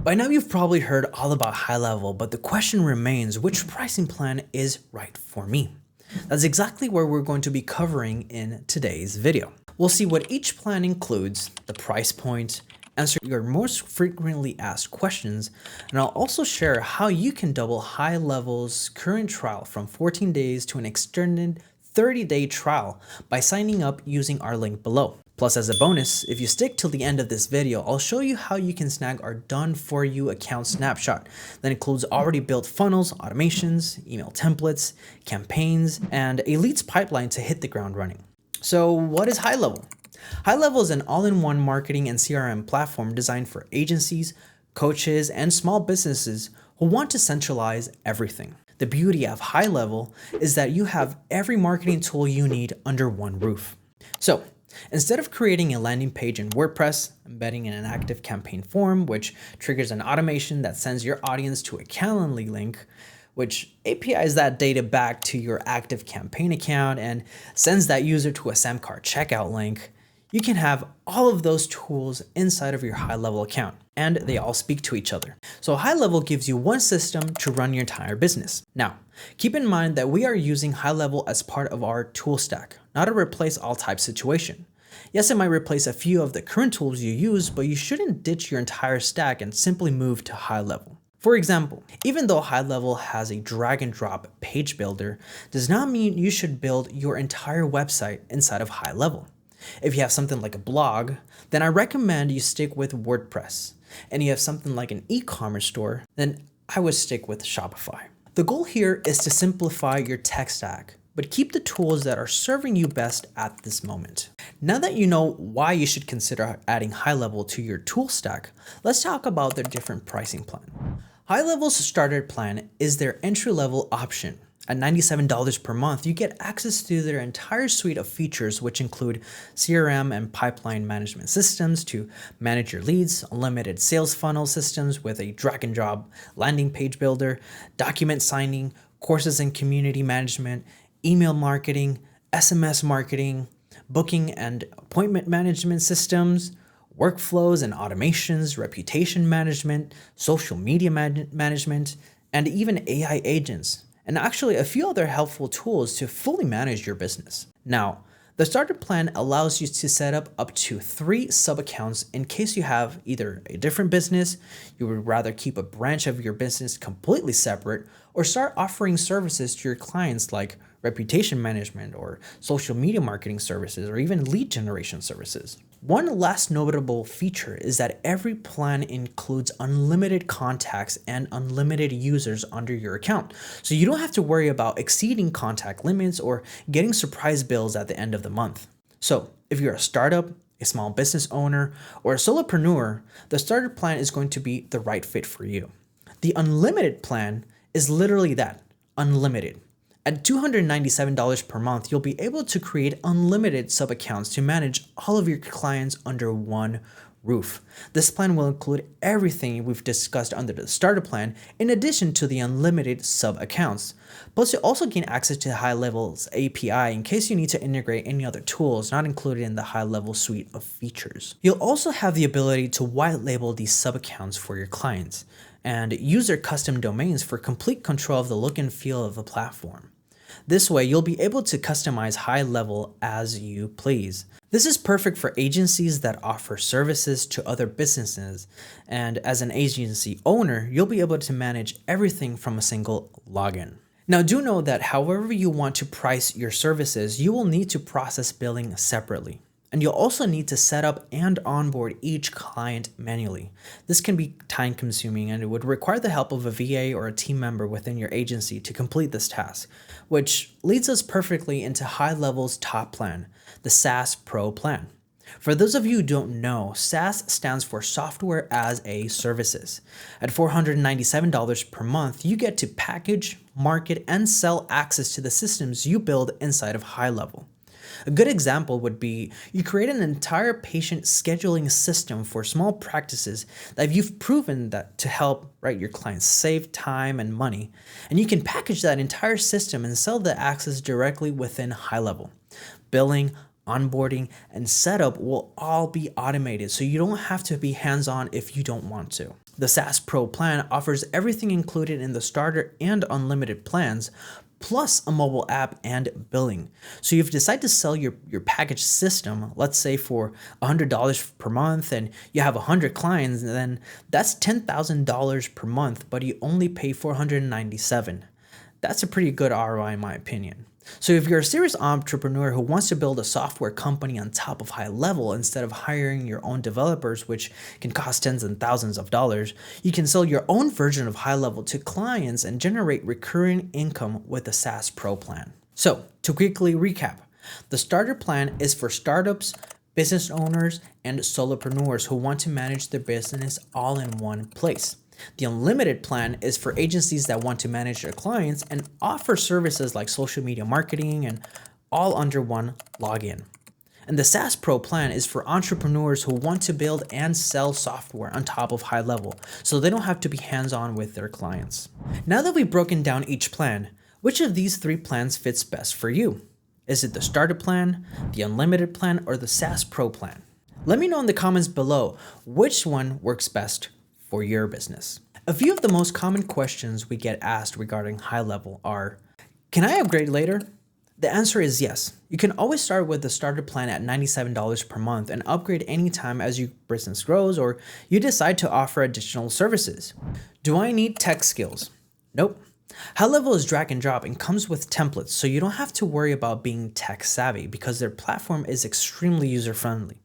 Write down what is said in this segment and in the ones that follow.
By now you've probably heard all about HighLevel, but the question remains, which pricing plan is right for me? That's exactly what we're going to be covering in today's video. We'll see what each plan includes, the price point, answer your most frequently asked questions, and I'll also share how you can double HighLevel's current trial from 14 days to an extended 30-day trial by signing up using our link below. Plus, as a bonus, if you stick till the end of this video, I'll show you how you can snag our done-for-you account snapshot that includes already built funnels, automations, email templates, campaigns, and a leads pipeline to hit the ground running. So what is HighLevel? HighLevel is an all-in-one marketing and CRM platform designed for agencies, coaches, and small businesses who want to centralize everything. The beauty of HighLevel is that you have every marketing tool you need under one roof. So instead of creating a landing page in WordPress, embedding in an active campaign form, which triggers an automation that sends your audience to a Calendly link, which APIs that data back to your active campaign account and sends that user to a Samcart checkout link, you can have all of those tools inside of your HighLevel account, and they all speak to each other. So HighLevel gives you one system to run your entire business. Now, keep in mind that we are using HighLevel as part of our tool stack, not a replace all type situation. Yes, it might replace a few of the current tools you use, but you shouldn't ditch your entire stack and simply move to HighLevel. For example, even though HighLevel has a drag and drop page builder, does not mean you should build your entire website inside of HighLevel. If you have something like a blog, then I recommend you stick with WordPress. And you have something like an e-commerce store, then I would stick with Shopify. The goal here is to simplify your tech stack, but keep the tools that are serving you best at this moment. Now that you know why you should consider adding HighLevel to your tool stack, let's talk about their different pricing plan. HighLevel's starter plan is their entry-level option. At $97 per month, you get access to their entire suite of features, which include CRM and pipeline management systems to manage your leads, unlimited sales funnel systems with a drag and drop landing page builder, document signing, courses and community management, email marketing, SMS marketing, booking and appointment management systems, workflows and automations, reputation management, social media management, and even AI agents, and actually a few other helpful tools to fully manage your business. Now, the starter plan allows you to set up to 3 sub-accounts in case you have either a different business, you would rather keep a branch of your business completely separate, or start offering services to your clients like reputation management or social media marketing services or even lead generation services. One last notable feature is that every plan includes unlimited contacts and unlimited users under your account. So you don't have to worry about exceeding contact limits or getting surprise bills at the end of the month. So if you're a startup, a small business owner, or a solopreneur, the starter plan is going to be the right fit for you. The unlimited plan is literally that, unlimited. At $297 per month, you'll be able to create unlimited sub-accounts to manage all of your clients under one roof. This plan will include everything we've discussed under the starter plan, in addition to the unlimited sub-accounts. Plus, you'll also gain access to HighLevel's API in case you need to integrate any other tools not included in the HighLevel suite of features. You'll also have the ability to white label these sub-accounts for your clients and use their custom domains for complete control of the look and feel of the platform. This way, you'll be able to customize HighLevel as you please. This is perfect for agencies that offer services to other businesses, and as an agency owner, you'll be able to manage everything from a single login. Now, do know that however you want to price your services, you will need to process billing separately. And you'll also need to set up and onboard each client manually. This can be time consuming and it would require the help of a VA or a team member within your agency to complete this task, which leads us perfectly into HighLevel's top plan, the SaaS Pro plan. For those of you who don't know, SaaS stands for Software as a Services. At $497 per month, you get to package, market, and sell access to the systems you build inside of HighLevel. A good example would be you create an entire patient scheduling system for small practices that you've proven that to help your clients save time and money, and you can package that entire system and sell the access directly within HighLevel. Billing, onboarding, and setup will all be automated, so you don't have to be hands-on if you don't want to. The SaaS Pro plan offers everything included in the starter and unlimited plans, plus a mobile app and billing. So if you decide to sell your package system, let's say for $100 per month, and you have 100 clients, then that's $10,000 per month, but you only pay $497. That's a pretty good ROI in my opinion. So if you're a serious entrepreneur who wants to build a software company on top of HighLevel instead of hiring your own developers, which can cost tens and thousands of dollars, you can sell your own version of HighLevel to clients and generate recurring income with the SaaS Pro plan. So to quickly recap, the starter plan is for startups, business owners, and solopreneurs who want to manage their business all in one place. The unlimited plan is for agencies that want to manage their clients and offer services like social media marketing and all under one login. And the SaaS Pro plan is for entrepreneurs who want to build and sell software on top of HighLevel, so they don't have to be hands-on with their clients. Now that we've broken down each plan, which of these three plans fits best for you? Is it the starter plan, the unlimited plan, or the SaaS Pro plan? Let me know in the comments below which one works best for your business. A few of the most common questions we get asked regarding HighLevel are, can I upgrade later? The answer is yes. You can always start with the starter plan at $97 per month and upgrade anytime as your business grows or you decide to offer additional services. Do I need tech skills? Nope. HighLevel is drag and drop and comes with templates, so you don't have to worry about being tech savvy because their platform is extremely user-friendly.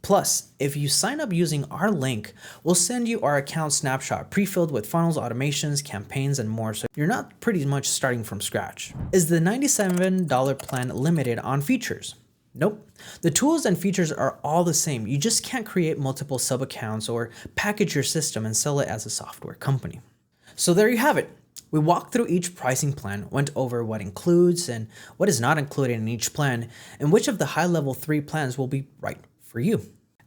Plus, if you sign up using our link, we'll send you our account snapshot pre-filled with funnels, automations, campaigns, and more, so you're not pretty much starting from scratch. Is the $97 plan limited on features? Nope. The tools and features are all the same. You just can't create multiple sub-accounts or package your system and sell it as a software company. So there you have it. We walked through each pricing plan, went over what includes and what is not included in each plan, and which of the HighLevel 3 plans will be right for you.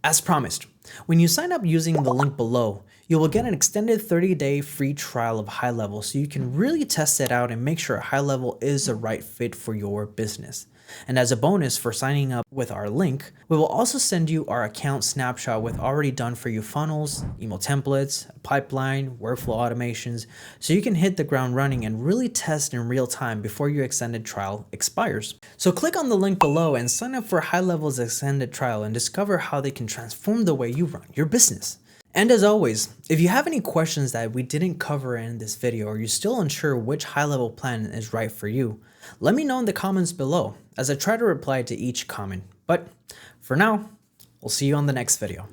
As promised, when you sign up using the link below, you will get an extended 30-day free trial of HighLevel so you can really test it out and make sure HighLevel is the right fit for your business. And as a bonus for signing up with our link, we will also send you our account snapshot with already done for you funnels, email templates, pipeline, workflow automations, so you can hit the ground running and really test in real time before your extended trial expires. So click on the link below and sign up for HighLevel's extended trial and discover how they can transform the way you run your business. And as always, if you have any questions that we didn't cover in this video or you're still unsure which HighLevel plan is right for you, let me know in the comments below as I try to reply to each comment. But for now, we'll see you on the next video.